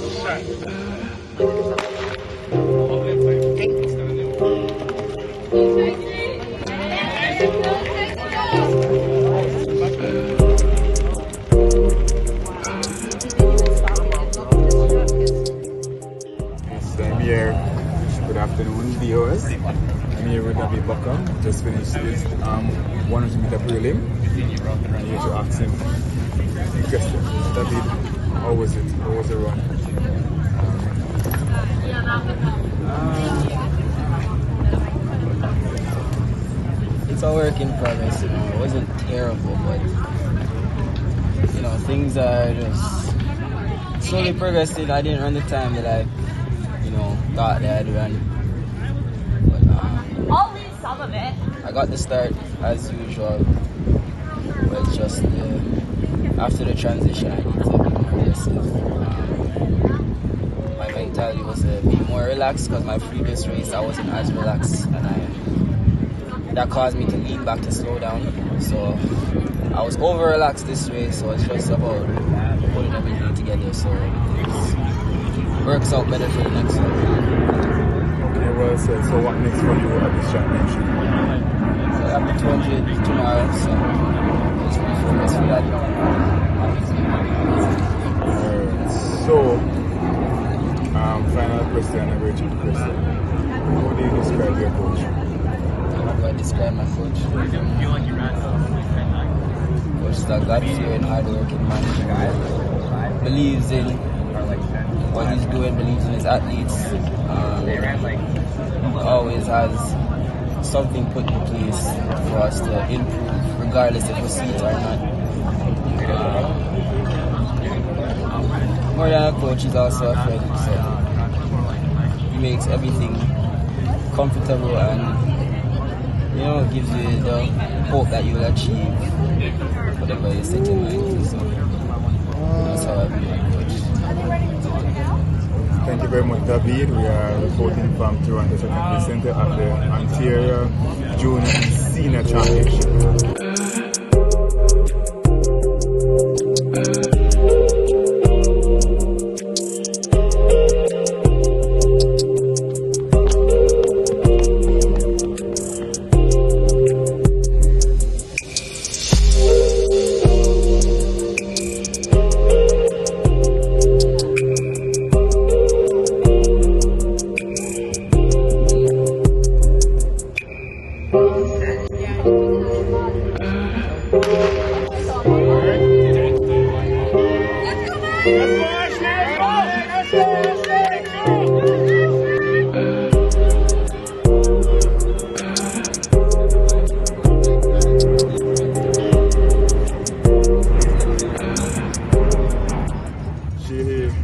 I'm here. Good afternoon, viewers. I'm here with David Bucker. Just finished his 100-meter prelim. I'm here to ask him a question. David, how was it? How was the run? It's a work in progress. It wasn't terrible, but things are just slowly progressing. I didn't run the time that I thought that I'd run. But I'll leave some of it. I got the start as usual. But it's just after the transition, I need to be more aggressive. My mentality was to be more relaxed because my previous race I wasn't as relaxed, and that caused me to lean back to slow down. So I was over relaxed this race, so it's just about putting everything together so it works out better for the next one. Okay, well said. So what next for you at this championship? So I have the 200 tomorrow, so just refocus for that. So, final question, a very cheap question. How do you describe your coach? How do I describe my coach? Coach is a God-fearing, hard-working man. Believes in what he's doing, believes in his athletes. Always has something put in place for us to improve, regardless if we see it or not. More than a coach, he's also a friend, so he makes everything comfortable and gives you the hope that you will achieve whatever you set in mind. So that's how I view my coach. Thank you very much, David. We are reporting from Toronto Technical Center at the Ontario Junior and Senior Championship.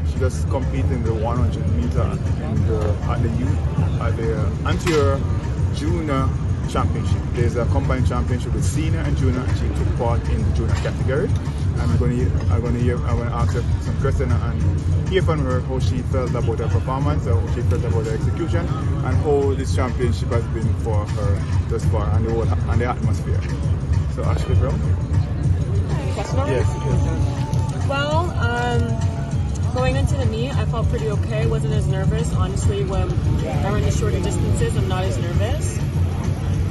She just competing the 100 meter at the Ontario Junior Championship. There's a combined championship with senior and junior, and she took part in the junior category. I'm going to ask her some questions and hear from her how she felt about her performance, how she felt about her execution, and how this championship has been for her thus far, and the atmosphere. So Ashley Brown. Yes. Well, going into the meet, I felt pretty okay. Wasn't as nervous. Honestly, when I run the shorter distances, I'm not as nervous.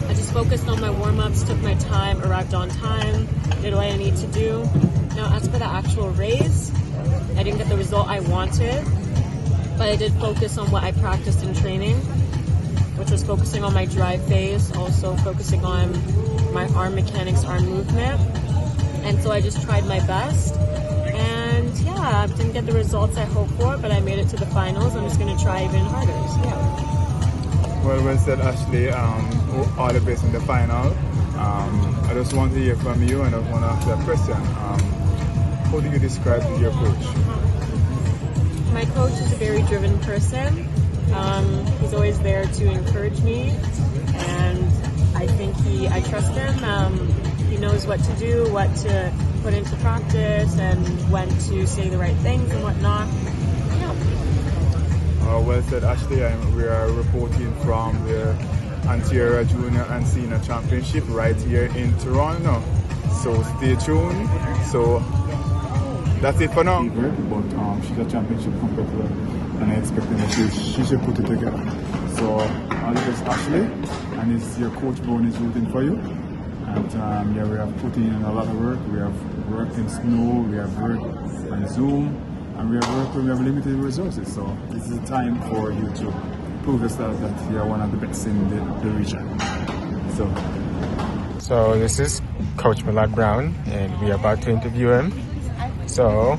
I just focused on my warm-ups, took my time, arrived on time, did what I need to do. Now, as for the actual race, I didn't get the result I wanted, but I did focus on what I practiced in training, which was focusing on my drive phase, also focusing on my arm mechanics, arm movement. And so I just tried my best. And yeah, I didn't get the results I hoped for, but I made it to the finals. I'm just going to try even harder. So, yeah. Well said, Ashley. All the best in the final. I just want to hear from you, and I want to ask you a question. How do you describe your coach? My coach is a very driven person. He's always there to encourage me, and I think I trust him. He knows what to do, what to put into practice, and when to say the right things and whatnot. Yeah. Well said, Ashley. We are reporting from the Ontario Junior and Senior Championship right here in Toronto. So stay tuned. So that's it for now. But she's a championship competitor, and I expect that she should put it together. So all the best, Ashley, and it's your coach Brown is rooting for you. And yeah, we have put in a lot of work. We have worked in snow, we have worked on Zoom, and we have limited resources. So this is a time for you to prove yourself that you are one of the best in the region. So this is Coach Mellard Brown, and we are about to interview him. So,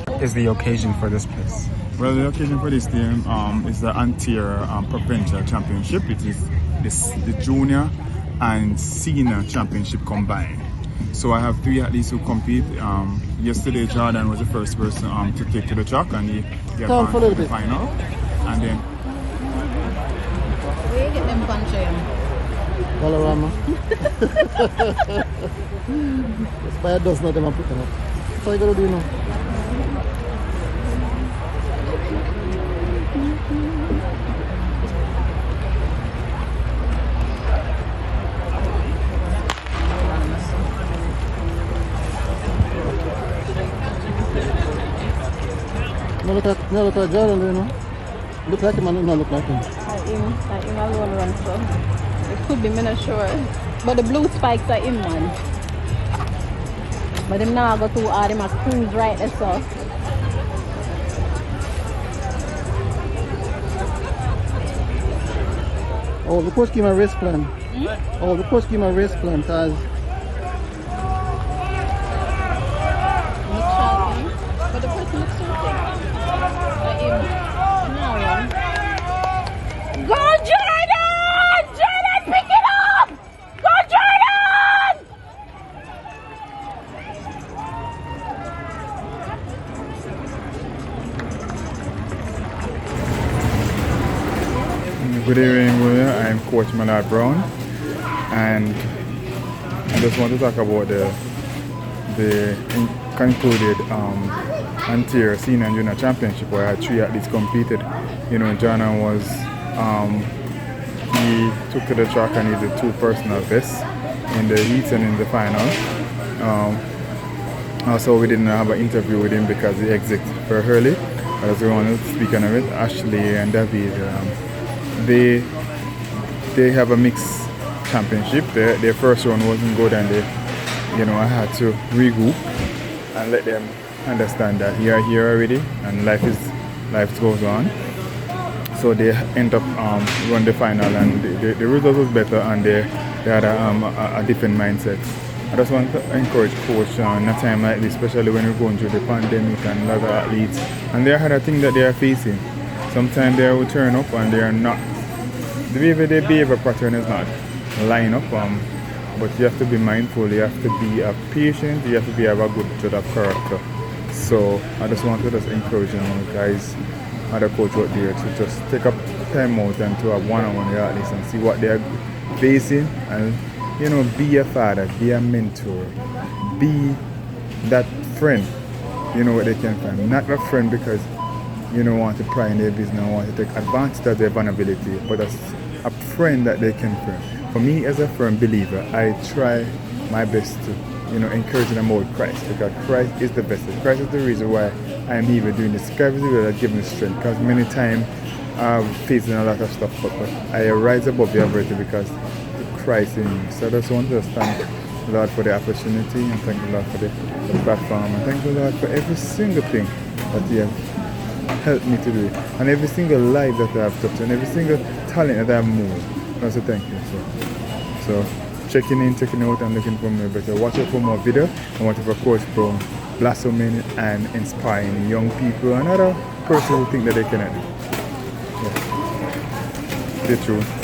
what is the occasion for this place? Well, the occasion for this team is the Ontario Provincial Championship. It is the junior and senior championship combined. So I have 3 athletes who compete. Yesterday, Jordan was the first person to take to the track, and he advanced to the final. And then where you get them punches? Valorama. The fire does not even put them up. So you gotta do now. No look at Jordan, you know. Look like him and not look like him. Him alone run so. It could be, I'm not sure. But the blue spikes are him, man. But him now go too hard, him a cruise right there, so. Oh, the coach gave me a race plan. Oh, the coach gave me a race plan, cause but the person looks so thick. Go Jordan! Jordan, pick it up! Go Jordan! good evening, I'm Coach Mellard Brown, and I just want to talk about the concluded Ontario Senior and Junior Championship, where I had 3 athletes competed. You know, Jordan was he took to the track and he did 2 personal bests in the heats and in the final. Also, we didn't have an interview with him because he exited very early. I just want to speak on it. Ashley and David, they have a mixed championship. Their first round wasn't good, and I had to regroup and let them understand that we are here already and life goes on. So they end up run the final, and the result was better, and they had a different mindset. I just want to encourage coach in a time like this, especially when we're going through the pandemic and a lot of athletes, and they had a thing that they are facing. Sometimes they will turn up and they are not, the behavior pattern is not line up, but you have to be mindful, you have to be patient, you have to have a good sort of character. So I just want to encourage guys, other coach out there, to just take up time out and to have one-on-one with athletes and see what they are facing, and be a father, be a mentor, be that friend, what they can find. Not a friend because want to pry in their business, want to take advantage of their vulnerability, but as a friend that they can friend. For me, as a firm believer, I try my best to encourage them about Christ, because Christ is the best. Christ is the reason why I am even doing this. Christ is the reason that gives me strength, because many times I'm facing a lot of stuff, but I rise above the adversity because Christ in me. So I just want to thank the Lord for the opportunity, and thank the Lord for the platform, and thank the Lord for every single thing that He has helped me to do, and every single life that I have touched, and every single talent that I have moved. Also thank you. So checking in, checking out, and looking for more better. Watch out for more videos, and watch out for Coach Brown blossoming and inspiring young people and other persons who think that they cannot do. Yeah. Stay tuned.